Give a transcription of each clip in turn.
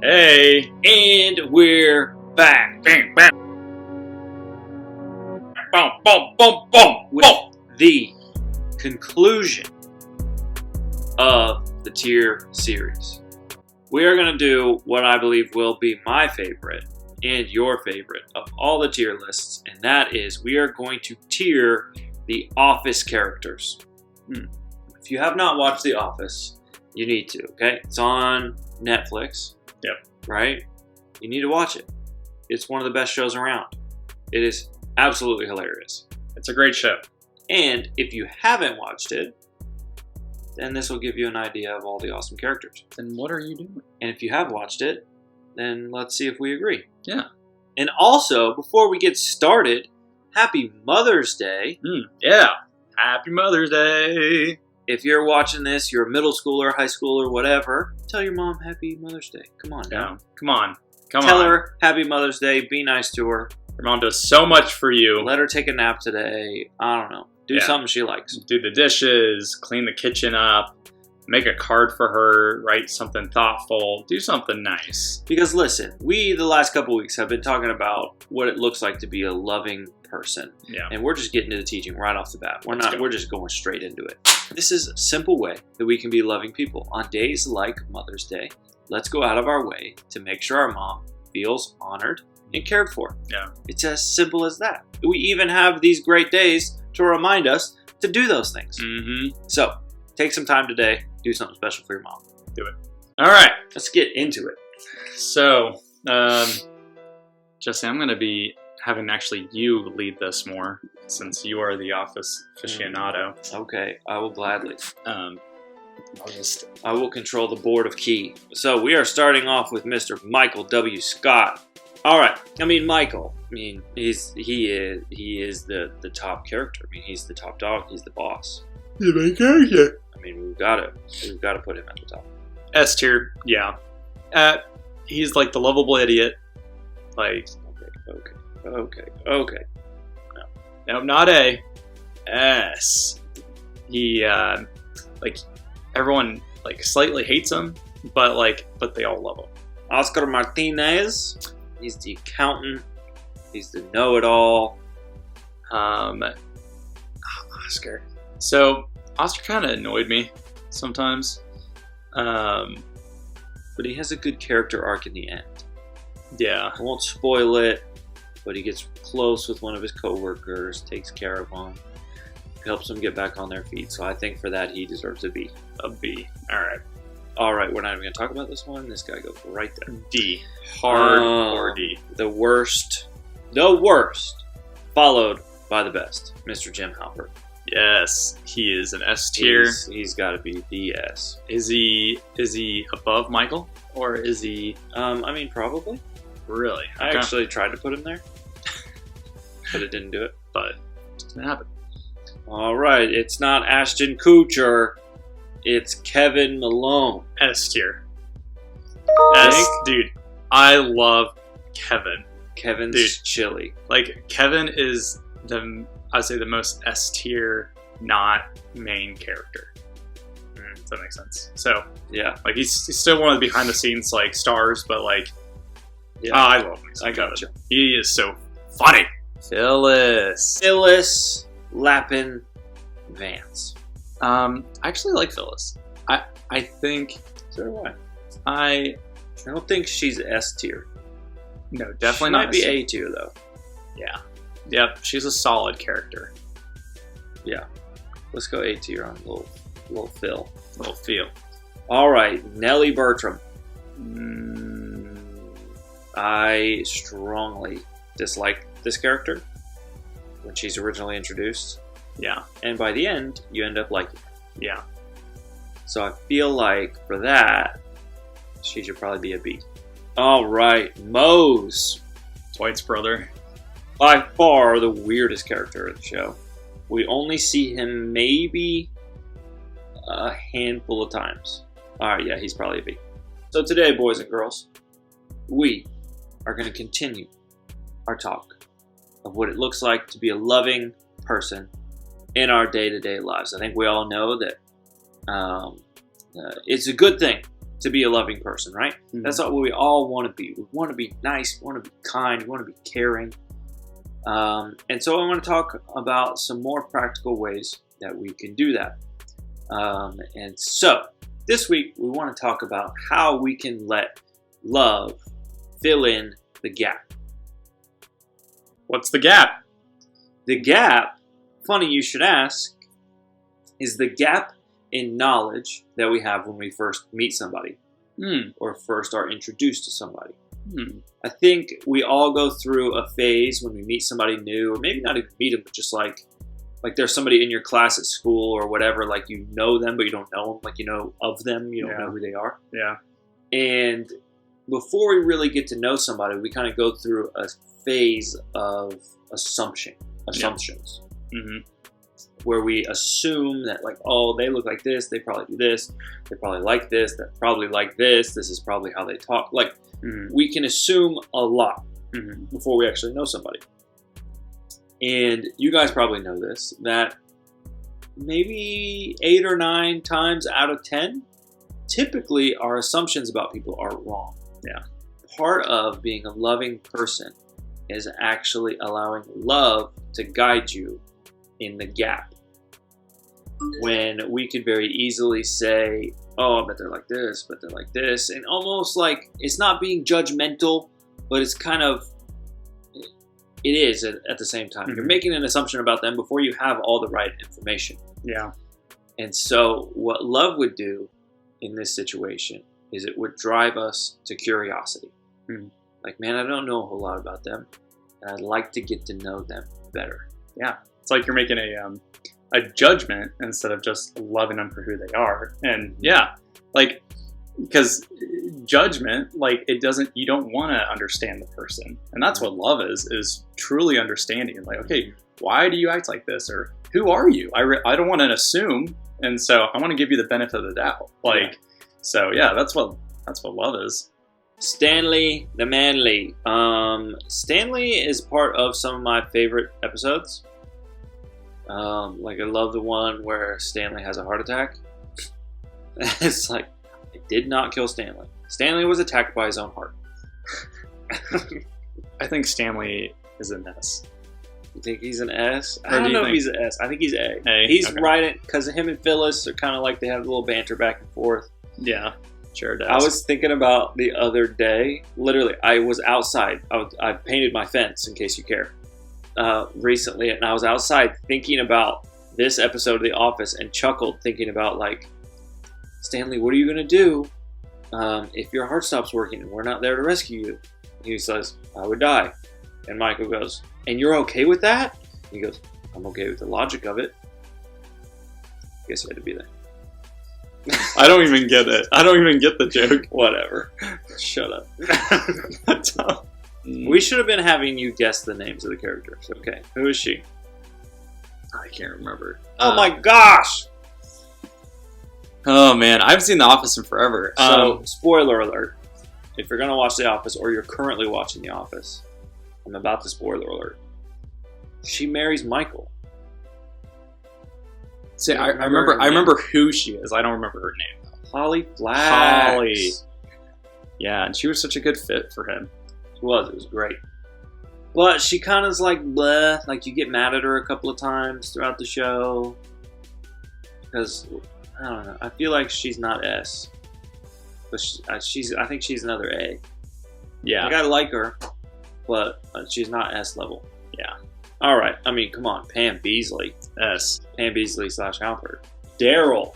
Hey! And we're back. Bang, bang. Boom, boom, boom, boom. With the conclusion of the tier series. We are going to do what I believe will be my favorite and your favorite of all the tier lists, and that is we are going to tier the Office characters. If you have not watched The Office, you need to, okay? It's on Netflix. Yep. Right? You need to watch it. It's one of the best shows around. It is absolutely hilarious. It's a great show. And if you haven't watched it, then this will give you an idea of all the awesome characters. Then what are you doing? And if you have watched it, then let's see if we agree. Yeah. And also, before we get started, happy Mother's Day. Yeah. Happy Mother's Day. If you're watching this, you're a middle schooler, high schooler, whatever, tell your mom happy Mother's Day. Come on now. Yeah. Come on. Tell her happy Mother's Day. Be nice to her. Your mom does so much for you. Let her take a nap today. I don't know. Do something she likes. Do the dishes, clean the kitchen up, make a card for her, write something thoughtful, do something nice. Because listen, we, the last couple weeks, have been talking about what it looks like to be a loving person. Yeah. And we're just getting to the teaching right off the bat. We're just going straight into it. This is a simple way that we can be loving people. On days like Mother's Day, let's go out of our way to make sure our mom feels honored and cared for. Yeah. It's as simple as that. We even have these great days to remind us to do those things. Mm-hmm. So, take some time today, do something special for your mom. Do it. All right. Let's get into it. So, Jesse, I'm going to be having actually you lead this more since you are the Office aficionado. Okay, I will gladly. I'll I will control the board of key. So we are starting off with Mr. Michael W. Scott. All right. I mean, Michael. I mean, he is the top character. I mean, he's the top dog. He's the boss. The main character. I mean, we've got to put him at the top. S tier, yeah. He's like the lovable idiot. Like, Okay. no, not A. S. He like everyone like slightly hates him, but they all love him. Oscar Martinez. He's the accountant. He's the know-it-all. Oscar. So Oscar kind of annoyed me sometimes. But he has a good character arc in the end. Yeah. I won't spoil it, but he gets close with one of his coworkers, takes care of him, helps them get back on their feet. So I think for that, he deserves a B. A B. All right, we're not even going to talk about this one. This guy goes right there. D. Hard or D. The worst, followed by the best, Mr. Jim Halpert. Yes, he is an S tier. He's got to be the S. Is he above Michael, or is he? I mean, probably. Really? I actually tried to put him there, but it didn't do it. But it doesn't happen. All right, it's not Ashton Kutcher. It's Kevin Malone. S tier. S, dude. I love Kevin. Kevin's chilly. Like, Kevin is I'd say the most S tier, not main character. Does that make sense? So, yeah. Like, he's still one of the behind the scenes, like, stars, but, like, yeah. I love him. I gotcha. He is so funny. Phyllis Lappin Vance. I actually like Phyllis. I think. So do I. I don't think she's S tier. No, definitely she not. Might be A tier though. Yeah. Yep. She's a solid character. Yeah. Let's go A tier on little Phil. Little Phil. All right, Nellie Bertram. I strongly dislike this character when she's originally introduced. Yeah. And by the end, you end up liking her. Yeah. So I feel like for that, she should probably be a B. All right, Mose. Dwight's brother. By far the weirdest character in the show. We only see him maybe a handful of times. All right, yeah, he's probably a B. So today, boys and girls, we are going to continue our talk of what it looks like to be a loving person in our day-to-day lives. I think we all know that it's a good thing to be a loving person, right? Mhm. That's what we all want to be. We want to be nice, we want to be kind, we want to be caring. And so I want to talk about some more practical ways that we can do that. And so this week we want to talk about how we can let love fill in the gap. What's the gap? The gap, funny you should ask, is the gap in knowledge that we have when we first meet somebody or first are introduced to somebody. I think we all go through a phase when we meet somebody new, or maybe not even meet them, but just like there's somebody in your class at school or whatever, like you know them, but you don't know them, like you know of them, you don't know who they are. Yeah. And before we really get to know somebody, we kind of go through a phase of assumptions, where we assume that like, oh, they look like this, they probably do this, they probably like this, they probably like this is probably how they talk. Like we can assume a lot before we actually know somebody. And you guys probably know this, that maybe 8 or 9 times out of 10, typically our assumptions about people are wrong. Yeah. Part of being a loving person is actually allowing love to guide you in the gap. When we could very easily say, oh, I bet they're like this, but they're like this. And almost like it's not being judgmental, but it's kind of, it is at the same time. You're making an assumption about them before you have all the right information. Yeah. And so what love would do in this situation is it would drive us to curiosity. Like, man, I don't know a whole lot about them, and I'd like to get to know them better. Yeah. It's like you're making a judgment instead of just loving them for who they are. And yeah, like, because judgment, like, you don't want to understand the person. And that's what love is truly understanding. Like, okay, why do you act like this? Or who are you? I don't want to assume. And so I want to give you the benefit of the doubt. Like, so yeah, that's what love is. Stanley the Manly. Stanley is part of some of my favorite episodes. Like I love the one where Stanley has a heart attack. It's like, it did not kill Stanley. Stanley was attacked by his own heart. I think Stanley is an S. You think he's an S? I don't know if he's an S. I think he's A. He's okay. right, because him and Phyllis are kind of like, they have a little banter back and forth. Yeah, sure does. I was thinking about the other day, literally, I was outside. I painted my fence, in case you care, recently, and I was outside thinking about this episode of The Office and chuckled, thinking about, like, Stanley, what are you going to do if your heart stops working and we're not there to rescue you? He says, I would die. And Michael goes, and you're okay with that? He goes, I'm okay with the logic of it. I guess you had to be there. I don't even get it. I don't even get the joke. Whatever. Shut up. We should have been having you guess the names of the characters. Okay. Who is she? I can't remember. Oh my gosh! Oh man, I haven't seen The Office in forever. So, spoiler alert. If you're going to watch The Office, or you're currently watching The Office, I'm about to spoiler alert. She marries Michael. See, I remember who she is. I don't remember her name though. Holly Flax. Holly. Yeah, and she was such a good fit for him. It was great. But she kind of is like, bleh. Like, you get mad at her a couple of times throughout the show. Because, I don't know. I feel like she's not S. But I think she's another A. Yeah. Like, I like her, but she's not S level. Yeah. All right. I mean, come on. Pam Beesly. S. Pam Beesly / Alfred. Daryl.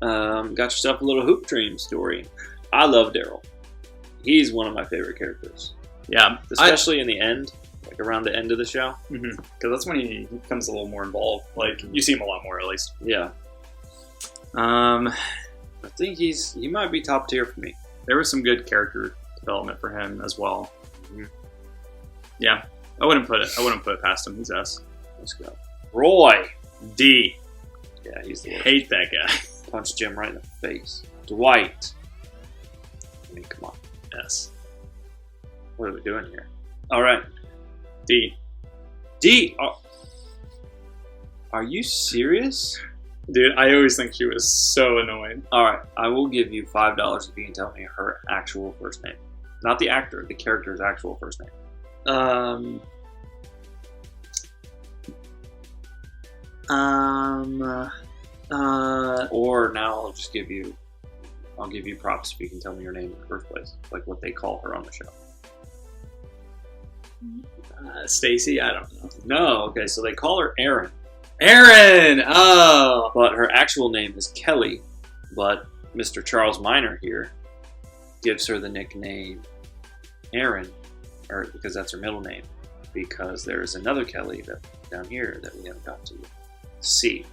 Got yourself a little Hoop Dream story. I love Daryl. He's one of my favorite characters. Yeah. Especially in the end, like around the end of the show. Because that's when he becomes a little more involved. Like, you see him a lot more, at least. Yeah. I think he might be top tier for me. There was some good character development for him as well. Yeah. I wouldn't put it past him. He's S. Let's go. Roy. D. Yeah, he's the worst. Hate that guy. Punched Jim right in the face. Dwight. I mean, come on. S. What are we doing here? All right. D. D. Are you serious? Dude, I always think she was so annoying. All right, I will give you $5 if you can tell me her actual first name. Not the actor, the character's actual first name. Um, Or now I'll give you props if you can tell me her name in the first place, like what they call her on the show. Stacy, I don't know. No, okay, so they call her Erin, Erin! Oh! but her actual name is Kelly, but Mr. Charles Minor here gives her the nickname Erin, or because that's her middle name, because there is another Kelly down here that we haven't got to C.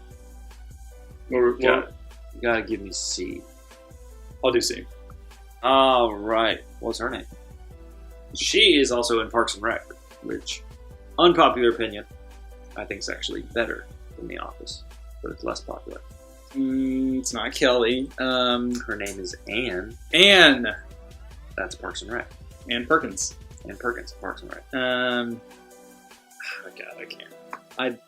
You gotta give me C. I'll do C. All right. What's her name? She is also in Parks and Rec, which, unpopular opinion, I think is actually better than The Office, but it's less popular. It's not Kelly. Her name is Anne. Anne. That's Parks and Rec. Anne Perkins. Anne Perkins, Parks and Rec. Oh God, I can't.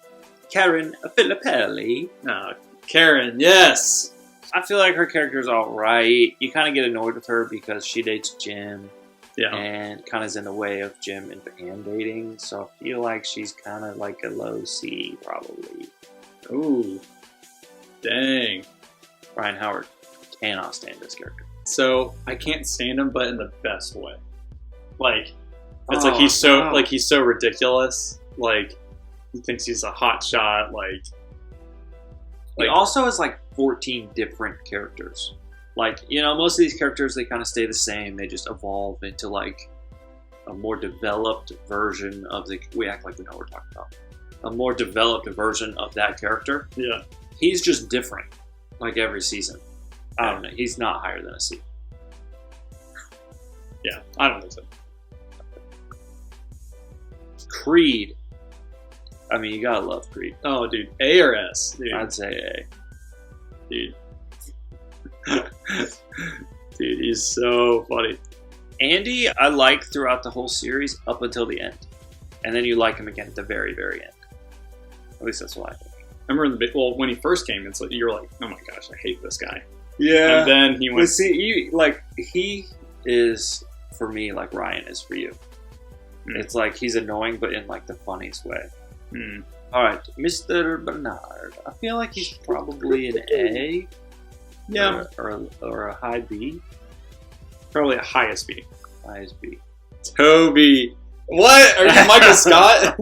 Karen Filippelli. No, Karen. Yes. I feel like her character's alright. You kind of get annoyed with her because she dates Jim. Yeah. And kind of is in the way of Jim and Anne dating. So I feel like she's kind of like a low C, probably. Ooh. Dang. Ryan Howard cannot stand this character. So I can't stand him, but in the best way. Like, it's like he's so ridiculous. Like, he thinks he's a hot shot. Like he also has like 14 different characters. Like, you know, most of these characters, they kind of stay the same. They just evolve into like a more developed version of we act like we know what we're talking about. A more developed version of that character. Yeah. He's just different, like every season. I don't know. He's not higher than a C. Yeah, I don't think so. Creed. I mean, you gotta love Creed. Oh, dude. A or S? Dude. I'd say A. Dude. Dude, he's so funny. Andy, I like throughout the whole series up until the end. And then you like him again at the very, very end. At least that's what I think. I remember when he first came, it's like you're like, oh my gosh, I hate this guy. Yeah. And then he went. But see, he is for me like Ryan is for you. It's like he's annoying, but in like the funniest way. All right, Mr. Bernard. I feel like he's probably an A. Yeah. Or a high B. Probably a highest B. Highest B. Toby. What? Are you Michael Scott?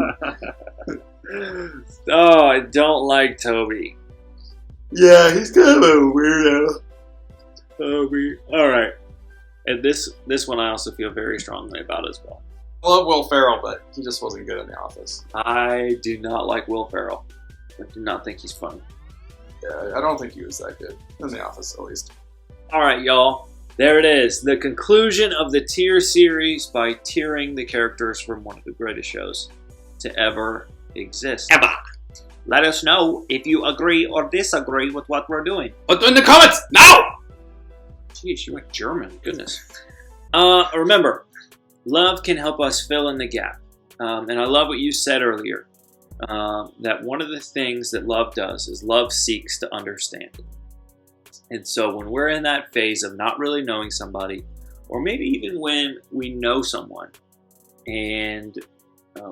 Oh, I don't like Toby. Yeah, he's kind of a weirdo. Toby. All right. And this one I also feel very strongly about as well. I love Will Ferrell, but he just wasn't good in The Office. I do not like Will Ferrell. I do not think he's funny. Yeah, I don't think he was that good in The Office, at least. All right, y'all. There it is. The conclusion of the tier series by tiering the characters from one of the greatest shows to ever exist. Ever. Let us know if you agree or disagree with what we're doing. Put in the comments now! Jeez, you went German. Goodness. Remember, love can help us fill in the gap. And I love what you said earlier. That one of the things that love does is love seeks to understand. And so when we're in that phase of not really knowing somebody, or maybe even when we know someone and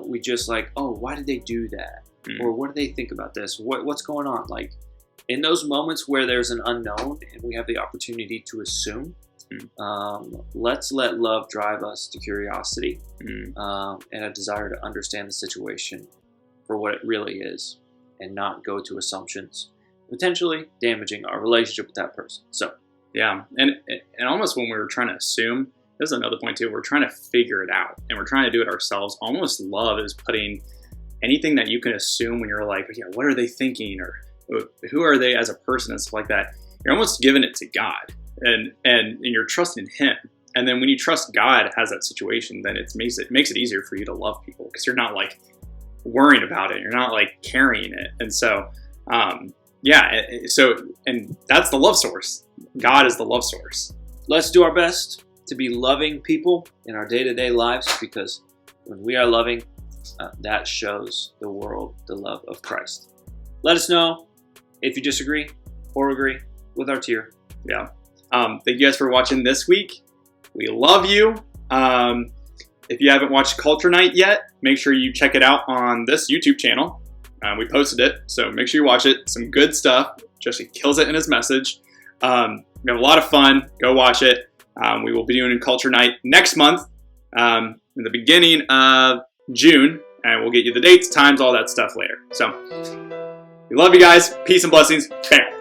we just like, oh, why did they do that? Or what do they think about this? What's going on? Like in those moments where there's an unknown and we have the opportunity to assume, let's let love drive us to curiosity and a desire to understand the situation for what it really is and not go to assumptions, potentially damaging our relationship with that person. So, yeah. And almost when we were trying to assume, there's another point too, we're trying to figure it out and we're trying to do it ourselves. Almost love is putting anything that you can assume when you're like, yeah, what are they thinking? Or who are they as a person and stuff like that? You're almost giving it to God and you're trusting Him. And then when you trust God has that situation, then it makes it easier for you to love people because you're not like worrying about it. You're not like carrying it. And so, and that's the love source. God is the love source. Let's do our best to be loving people in our day-to-day lives because when we are loving, that shows the world the love of Christ. Let us know if you disagree or agree with our tier. Yeah. Thank you guys for watching this week. We love you. If you haven't watched Culture Night yet, make sure you check it out on this YouTube channel. We posted it, so make sure you watch it. Some good stuff. Jesse kills it in his message. We have a lot of fun. Go watch it. We will be doing Culture Night next month, in the beginning of June, and we'll get you the dates, times, all that stuff later. So, we love you guys. Peace and blessings. Bam.